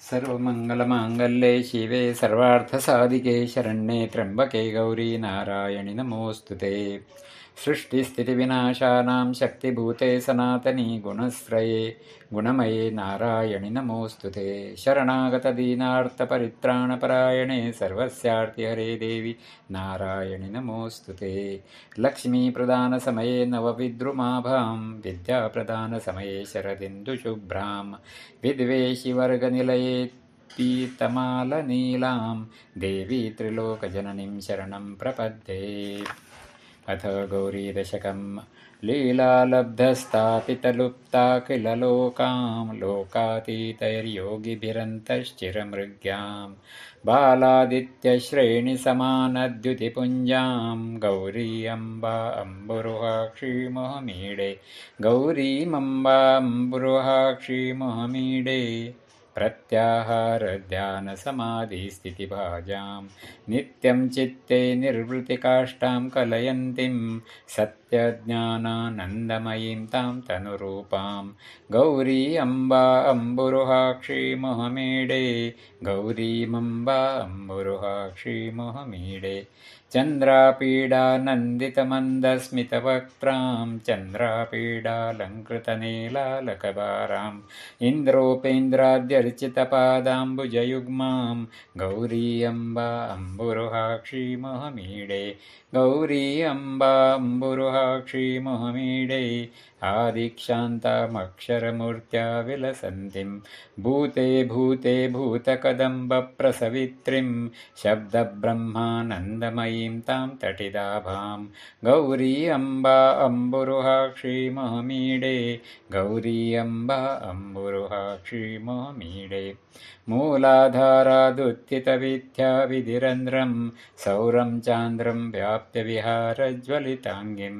सर्वमङ्गलमाङ्गल्ये शिवे सर्वार्थसाधिके शरण्ये त्र्यम्बके गौरी नारायणि नमोऽस्तु ते। सृष्टिस्थितिविनाशानां शक्तिभूते सनातनी गुणश्रये गुणमये नारायणि नमोऽस्तु ते। शरणागतदीनार्तपरित्राणपरायणे सर्वस्यार्तिहरे देवि नारायणि नमोऽस्तु ते। लक्ष्मीप्रदानसमये नवविद्रुमाभां विद्याप्रदानसमये शरदिन्दुशुभ्रां विद्वेषिवर्गनिलये पीतमालनीलां देवी त्रिलोकजननीं शरणं प्रपद्ये। अथ गौरीदशकं लीलालब्धस्थापितलुप्ता किल लोकां लोकातीतैर्योगिभिरन्तश्चिरमृग्यां बालादित्यश्रेणिसमानद्युतिपुञ्जां गौरी अम्बा अम्बुरुहाक्षी मोहमीडे गौरीमम्बा अम्बुरुहाक्षी मोहमीडे। प्रत्याहारध्यानसमाधिस्थितिभाजां नित्यं चित्ते निर्वृतिकाष्ठां कलयन्तीं सत्यज्ञानानन्दमयीं तां तनुरूपां गौरी अम्बा अम्बुरुहाक्षी मोहमीडे गौरीमम्बा अम्बुरुहाक्षी मोहमीडे। चन्द्रापीडानन्दितमन्दस्मितवक्त्रां चन्द्रापीडालङ्कृतनीलालकबारां इन्द्रोपेन्द्राद्यर्चितपादाम्बुजयुग्मां गौरी अम्बा अम्बुरुहाक्षी मोहमीडे गौरी अम्बा अम्बुरुहाक्षी मोहमीडे। आदिक्षान्तामक्षरमूर्त्या विलसन्तीं भूते भूते भूतकदम्बप्रसवित्रीं शब्दब्रह्मानन्दमयीं तां तटिदाभां गौरी अम्बा अम्बुरुहाक्षी मोहमीडे गौरी अम्बा अम्बुरुहाक्षी मोहमीडे। मूलाधारादुत्थितविद्याविधिरन्ध्रं सौरं चान्द्रं व्याप्य विहारज्वलिताङ्गीं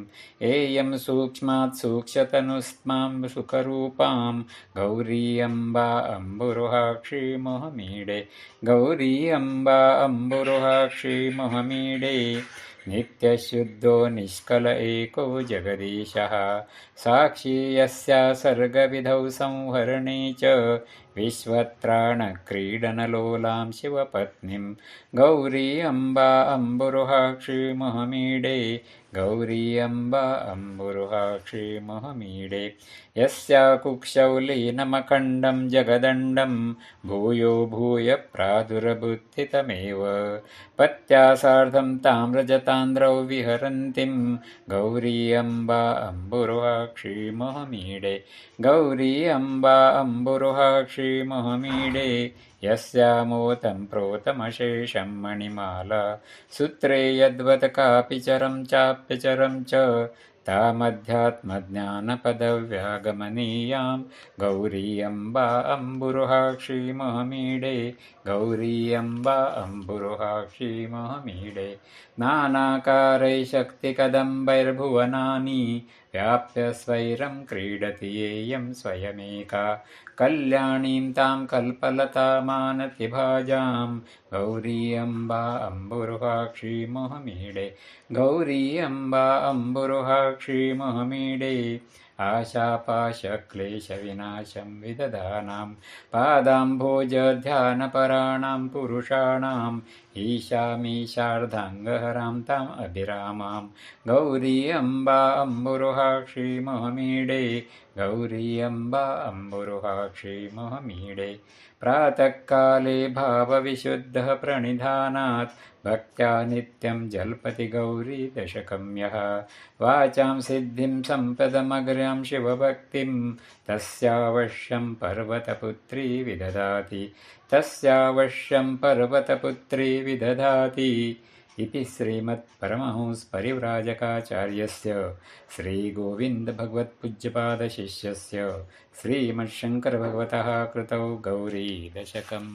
एयं सूक्ष्मात् सूक्ष्मतनुस्मां सुखरूपां गौरी अम्बा अम्बुरुहाक्षी मोहमीडे गौरी अम्बा अम्बुरुहाक्षी मोहमीडे। नित्यशुद्धो निष्कल एको जगदीशः साक्षी यस्या सर्गविधौ संहरणे च विश्वत्राणक्रीडनलोलां शिवपत्नीं गौरी अम्बा अम्बुरुहाक्षी मोहमीडे गौरी अम्बा अम्बुरुहाक्षी मोहमीडे। यस्या कुक्षौ लीनमखण्डं जगदण्डं भूयो भूय प्रादुरबुद्धितमेव पत्या सार्धं ताम्रजतान्द्रौ विहरन्तीं गौरी अम्बा अम्बुरुहाक्षी मोहमीडे गौरी अम्बा अम्बुरुहाक्षी मोहमीडे। यस्यामोतं प्रोतमशेषं मणिमाला सूत्रे यद्वत् कापि चरं चाप्यचरं च तामध्यात्मज्ञानपदव्यागमनीयां गौरी अम्बा अम्बुरुहाक्षी मोहमीडे गौरी अम्बा अम्बुरुहाक्षी मोहमीडे। नानाकारैः शक्तिकदम्बैर्भुवनानि व्याप्य स्वैरं क्रीडति येयं स्वयमेका कल्याणीं तां कल्पलतामानतिभाजां गौरी अम्बा अम्बुरुहाक्षी मोहमीडे गौरी अम्बा अम्बुरुहाक्षी मोहमीडे। आशापाशक्लेशविनाशं विदधानां पादाम्भोजध्यानपराणां पुरुषाणाम् ईशामीशार्धाङ्गहरां ताम् अभिरामां गौरी अम्बा अम्बुरुहाक्षी मोहमीडे गौरी अम्बा अम्बुरुहाक्षी मोहमीडे। प्रातःकाले भावविशुद्धः प्रणिधानात् भक्त्या नित्यं जल्पति गौरी दशकं यः वाचां सिद्धिं सम्पदमग्र्यां शिवभक्तिं तस्यावश्यं पर्वतपुत्री विदधाति तस्यावश्यं पर्वतपुत्री विदधाति। इति श्रीमत्परमहंसपरिव्राजकाचार्यस्य श्रीगोविन्दभगवत्पूज्यपादशिष्यस्य श्रीमच्छङ्करभगवतः कृतौ गौरीदशकम्।